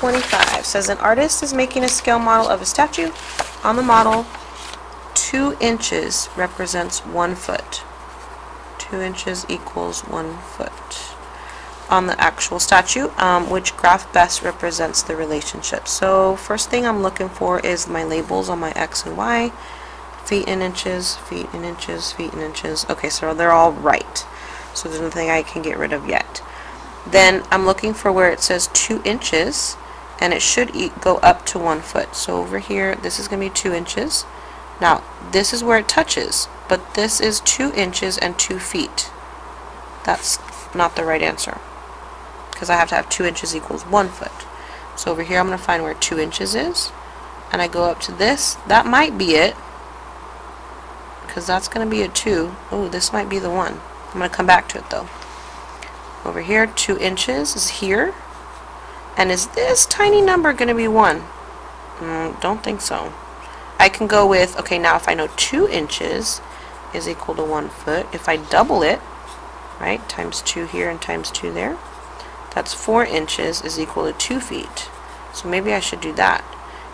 25 says an artist is making a scale model of a statue. On the model, 2 inches represents 1 foot. 2 inches equals 1 foot. On the actual statue, which graph best represents the relationship? So first thing I'm looking for is my labels on my X and Y. Feet in inches, feet in inches, feet in inches. Okay, so they're all right. So there's nothing I can get rid of yet. Then I'm looking for where it says 2 inches, and it should go up to 1 foot. So over here, this is going to be 2 inches. Now, this is where it touches, but this is 2 inches and 2 feet. That's not the right answer, because I have to have 2 inches equals 1 foot. So over here, I'm going to find where 2 inches is, and I go up to this. That might be it, because that's going to be a 2. Oh, this might be the one. I'm going to come back to it though. Over here, 2 inches is here. And is this tiny number going to be 1? Don't think so. I can go with, okay, now if I know 2 inches is equal to 1 foot, if I double it, right, times 2 here and times 2 there, that's 4 inches is equal to 2 feet. So maybe I should do that.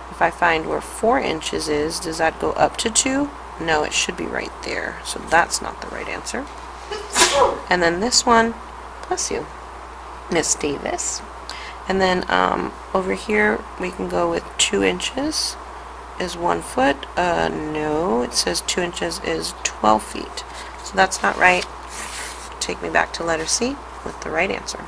If I find where 4 inches is, does that go up to 2? No, it should be right there. So that's not the right answer. And then this one, bless you, Miss Davis. And then over here we can go with 2 inches is 1 foot. No, it says 2 inches is 12 feet. So that's not right. Take me back to letter C with the right answer.